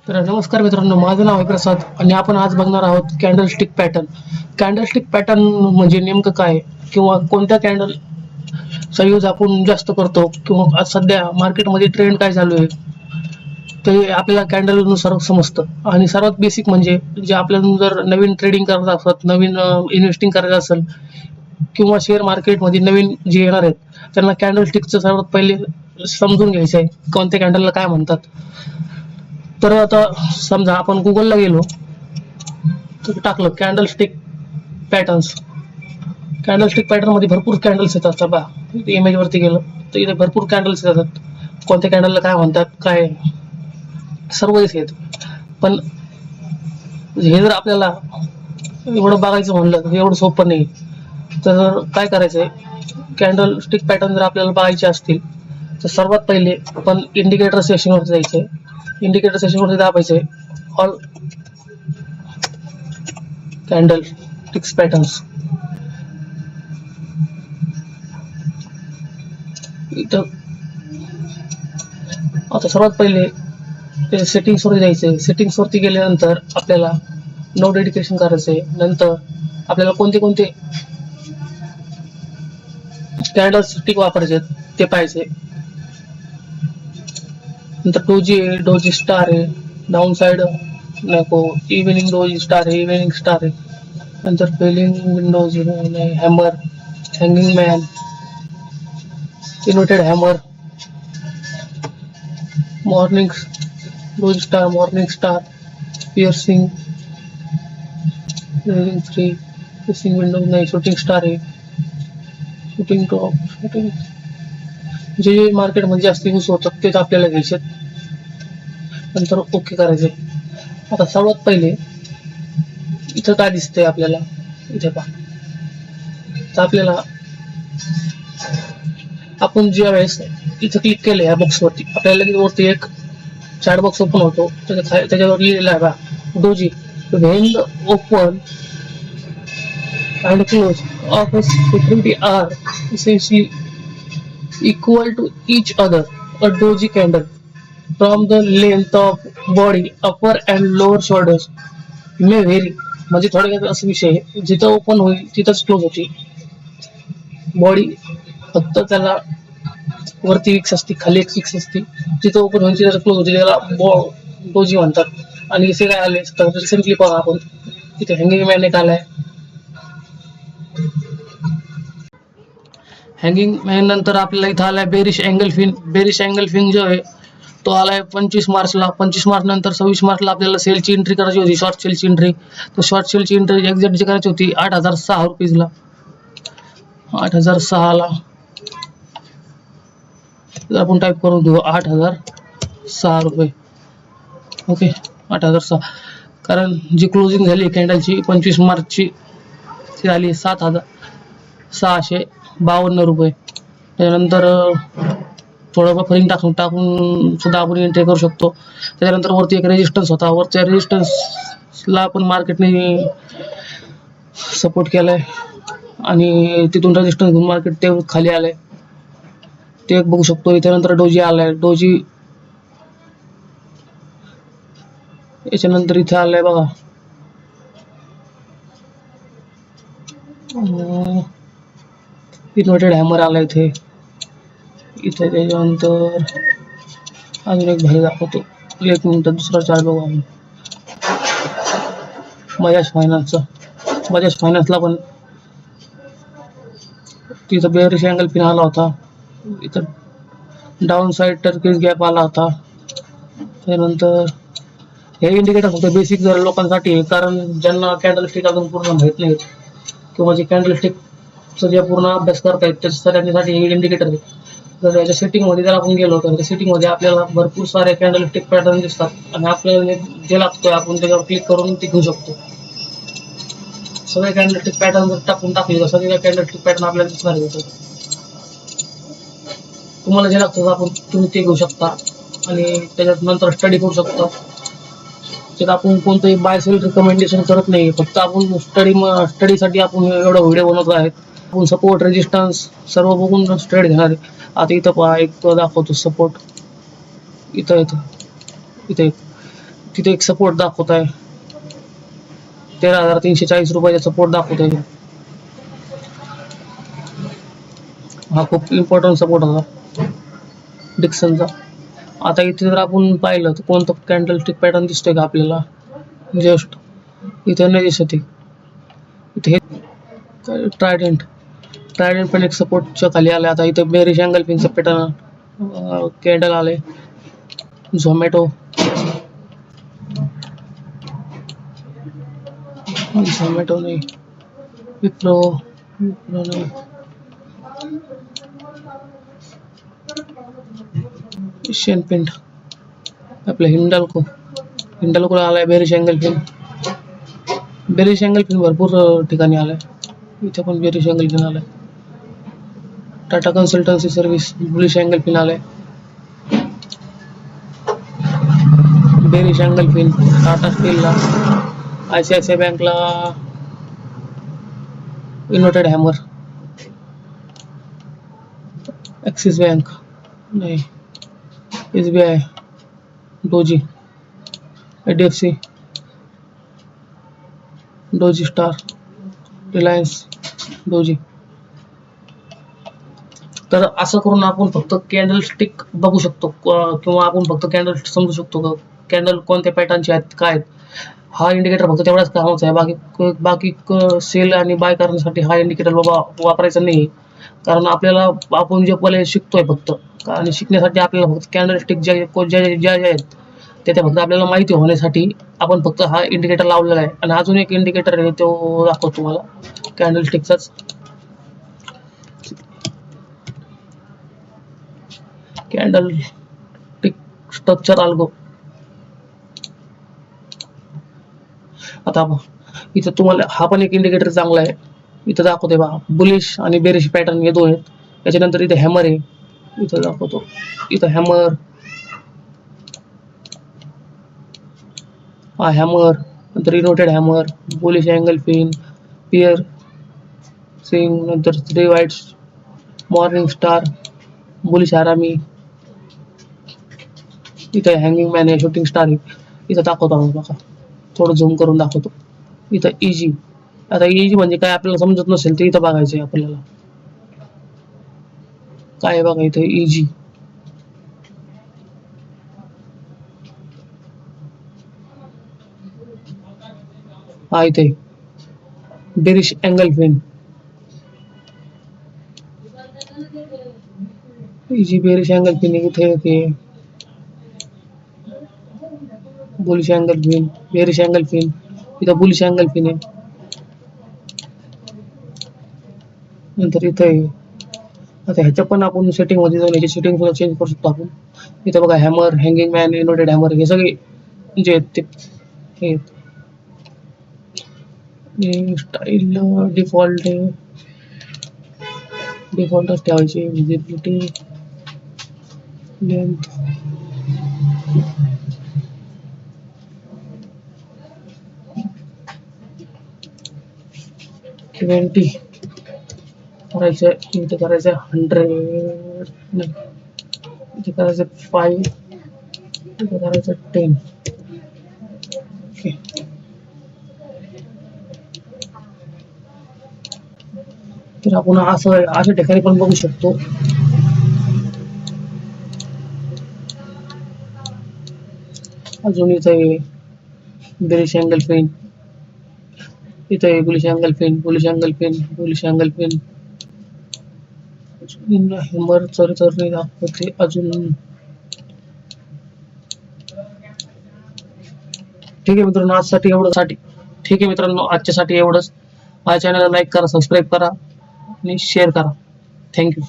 तर नमस्कार मित्रांनो, माझं नाव आहे प्रसाद आणि आपण आज बघणार आहोत कॅन्डलस्टिक पॅटर्न. कॅन्डलस्टिक पॅटर्न म्हणजे नेमकं काय, किंवा कोणत्या कॅन्डलचा यूज आपण जास्त करतो, किंवा आज सध्या मार्केटमध्ये ट्रेंड काय चालू आहे ते आपल्याला कॅन्डलनुसार समजतं. आणि सर्वात बेसिक म्हणजे जे आपल्याला जर नवीन ट्रेडिंग करत असतात, नवीन इन्व्हेस्टिंग करायचं असेल, किंवा शेअर मार्केटमध्ये नवीन जे येणार आहेत त्यांना कॅन्डलस्टिकचं सर्वात पहिले समजून घ्यायचं आहे कोणत्या कॅन्डलला काय म्हणतात. तर आता समजा आपण गुगलला गेलो, तर टाकलं कॅन्डलस्टिक पॅटर्न्स. कॅन्डलस्टिक पॅटर्न मध्ये भरपूर कॅन्डल्स येतात. बघा, इमेज वरती गेलो तर इथे भरपूर कॅन्डल्स येतात. कोणत्या कॅन्डलला काय म्हणतात, काय सर्व इथे येतं. पण हे जर आपल्याला एवढं बघायचं म्हणलं तर एवढं सोपं नाही. तर काय करायचंय, कॅन्डलस्टिक पॅटर्न जर आपल्याला बघायचे असतील तर सर्वात पहिले आपण इंडिकेटर सेशनवर जायचंय. इंडिकेटर सेशनवरती दाबायचंय ऑल कॅन्डलस्टिक्स पॅटर्न्स. इथं आता सर्वात पहिले सेटिंग्स वर जायचंय. सेटिंग्स वरती गेल्यानंतर आपल्याला नो डेडिकेशन करायचंय. नंतर आपल्याला कोणते कोणते कॅन्डलस्टिक वापरायचे ते पाहायचे. नंतर डोजी स्टार आहे, डाऊन साइड नको, इव्हिनिंग डोजी स्टार आहे, इव्हिनिंग स्टार आहे. नंतर पेलिंग windows, hammer, hanging man, inverted hammer, morning doji star, morning star, piercing, three, piercing windows नाही, शूटिंग स्टार आहे, शूटिंग टॉप, शूटिंग. जे मार्केटमध्ये जास्त यूज होतात तेच आपल्याला घ्यायचे. नंतर ओके करायचे. आता सर्वात पहिले इथं काय दिसतंय आपल्याला, इथे पहा. तर आपल्याला आपण ज्या वेळेस इथं क्लिक केलं या बॉक्सवरती, आपल्याला लगेच वरती एक चॅट बॉक्स ओपन होतो. त्याच्यावर लिहिलेला आहे बघा, doji when the open and close of a security are essentially equal to each other. A doji candle from the length of body upper and lower shoulders may vary. म्हणजे थोडक्यात असा विषय आहे, जिथं ओपन होईल तिथंच क्लोज होती body. फक्त त्याला वरती विक्स असते, खाली एक विक्स असते. जिथं ओपन होईल तिथं क्लोज होते, त्याला डोजी म्हणतात. आणि इथे काय आले तर रिसेंटली बघा, आपण तिथे हँगिंग मॅन एक आलाय. हँगिंग मॅन नंतर आपल्याला इथं आलाय bearish engulfing. Bearish engulfing जो आहे तो आलाय 25 मार्चला. 25 मार्च नंतर 26 मार्चला आपल्याला सेलची एंट्री करायची होती, शॉर्ट सेलची एंट्री. तर शॉर्ट सेलची एंट्री एक्झॅक्ट जी करायची होती 8,006 रुपीजला. 8,006 ला आपण टाईप करून घेऊ 8,006 रुपये. ओके, 8,006. कारण जी क्लोजिंग झाली कॅन्डलची 25 मार्चची ती झाली 7,652 रुपये. त्यानंतर थोडं बफरिंग टाकून सुद्धा आपण एंट्री करू शकतो. त्याच्यानंतर वरती एक रेजिस्टन्स होता, वरच्या रेजिस्टन्सला आपण मार्केटने सपोर्ट केलाय आणि तिथून रेजिस्टन्स घेऊन मार्केट ते खाली आलंय, ते एक बघू शकतो. त्यानंतर डोजी आलाय. डोजी याच्यानंतर इथे आलाय बघा, इन्व्हर्टेड हॅमर आलाय इथे. त्याच्यानंतर अजून एक भारी दाखवतो, एक मिनिट. दुसरा चार्ट बघू आपण, बजाज फायनान्सचा. बजाज फायनान्सला पण तिथं बेअरिश अँगल पिन आला होता. इथं डाऊन साइड टर्किश गॅप आला होता. त्यानंतर हे इंडिकेटर फक्त बेसिक जर लोकांसाठी आहे, कारण ज्यांना कॅन्डलस्टिक अजून पूर्ण माहित नाहीत, किंवा जे कॅन्डलस्टिकचा जे पूर्ण अभ्यास करतायत त्याच्यासाठी हे इंडिकेटर आहे. जर याच्या सेटिंग मध्ये जर आपण गेलो तर सेटिंग मध्ये आपल्याला भरपूर सारे कॅन्डलस्टिक पॅटर्न दिसतात, आणि आपल्याला जे लागतोय आपण त्याच्यावर क्लिक करून ते घेऊ शकतो. सगळे कॅन्डलस्टिक पॅटर्न जर टाकून टाकले तर सगळे कॅन्डलस्टिक पॅटर्न आपल्याला दिसणार आहे. तुम्हाला जे लागतं आपण तुम्ही ते घेऊ शकता, आणि त्याच्यात नंतर स्टडी करू शकता. त्यात आपण कोणतंही बाय सेल रिकमेंडेशन करत नाही, फक्त आपण स्टडीसाठी आपण एवढा व्हिडिओ बनवतो आहे. आपण सपोर्ट, रेजिस्टन्स सर्व बघून ट्रेड घेणार आहे. आता इथं पहा, एक दाखवतो सपोर्ट. इथं तिथे एक सपोर्ट दाखवत आहे 13,340 रुपयाचा सपोर्ट दाखवत आहे. हा खूप इम्पॉर्टंट सपोर्ट होता डिक्सनचा. आता इथे जर आपण पाहिलं तर कोणतं कॅन्डल स्टिक पॅटर्न दिसतोय का आपल्याला? जस्ट इथे नाही दिसत आहे. इथे ट्रायडेंट पण एक सपोर्टच्या खाली आले. आता इथे बेरिश अँगल पिनचं पॅटर्न कॅन्डल आले. झोमॅटो नाही, विप्रो नाही, एशियन पेंट, आपलं हिंडाल्को आलाय. बेरिश अँगल पिन भरपूर ठिकाणी आलाय. इथे पण बेरिश अँगल पिन आलाय. Tata consultancy service bullish angle pin आलाय. बेरिश अँगल पिन टाटा स्टीलला, ICICI बँकला इन्व्हर्टेड हॅमर, ॲक्सिस बँक नाही, SBI, doji, HDFC, doji star, Reliance, doji. तर असं करून आपण फक्त कॅन्डल स्टिक बघू शकतो किंवा आपण फक्त कॅन्डल समजू शकतो का कॅन्डल कोणत्या पॅटर्नचे आहेत काय आहेत. हा इंडिकेटर फक्त तेवढाच कामाचा आहे. बाकी सेल आणि बाय करण्यासाठी हा इंडिकेटर वापरायचा नाही. कारण आपल्याला आपण जे पहिले शिकतोय फक्त, आणि शिकण्यासाठी आपल्याला फक्त कॅन्डल स्टिक ज्या आहेत त्या फक्त आपल्याला माहिती होण्यासाठी आपण फक्त हा इंडिकेटर लावलेला आहे. आणि अजून एक इंडिकेटर आहे तो दाखवतो तुम्हाला कॅन्डल स्टिकचाच. Candle stick structure algo. आता इथं तुम्हाला हा पण एक इंडिकेटर चांगला आहे. इथं दाखवते बघा बुलिश आणि बेरिश पॅटर्न हे दोन आहेत. त्याच्यानंतर इथे हॅमर आहे, इथं दाखवतो. इथं हॅमर, हा हॅमर, नंतर inverted hammer, bullish angle pin, piercing, नंतर 3 whites, morning star, bullish harami. इथं हँगिंग मॅन आहे, शूटिंग स्टार आहे. इथं दाखवतो बघा, थोडं झूम करून दाखवतो. इथं इजी. आता इजी म्हणजे काय आपल्याला समजत नसेल तर इथं बघायचं आहे आपल्याला काय बघा. इथं इजी, हा इथे bearish angle pin, easy bearish angle pin इथे येते. Bullish angle pin, bearish angle pin, इथं बुलिश अँगल पिन आहे. नंतर इथे आता ह्याच्या पण आपण सेटिंग मध्ये जाऊन याची सेटिंग सुद्धा चेंज करू शकतो आपण. इथं बघा hammer, hanging man, inverted hammer हे सगळे जे आहेत ते हे स्टाईल डिफॉल्टच ठेवायची. विजिबिलिटी, लेंथ, $20 करायचं, इथे करायचं 100 नाही, इथे करायचं 5, इथे करायचं 10. ओके. तर आपण अशा ठिकाणी पण बघू शकतो. अजून इथे बेरिश अँगल पिन, इथे bullish angle pin, bullish angle pin, bullish angle pin, hammer नाही दाखवते अजून. ठीक आहे मित्रांनो, आजच्यासाठी एवढंच. माझ्या चॅनलला लाईक करा, सबस्क्राईब करा आणि शेअर करा. थँक्यू.